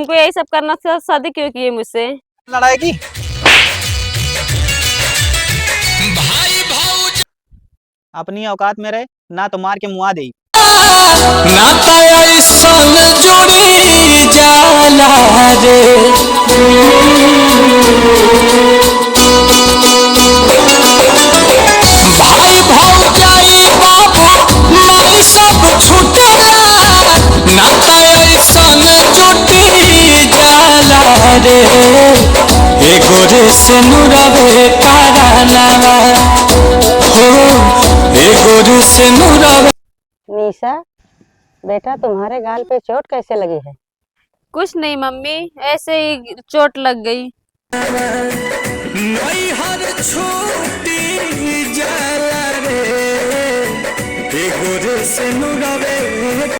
तुमको यही सब करना था, शादी क्यों की है मुझसे? लड़ाई की अपनी औकात में रहे ना तो मार के मुआ दे। नाता ऐसन जुड़ी जाला रे भाई भौजाई बाबू माई सब छूटेला नाता ऐसन जुड़ी जाला रे एगो रे से नुरवे कारनामा हो एगो रे से नुरवे। निशा बेटा, तुम्हारे गाल पे चोट कैसे लगी है? कुछ नहीं मम्मी, ऐसे ही चोट लग गई। हर छोटी जाला रे एगो रे से नुरवे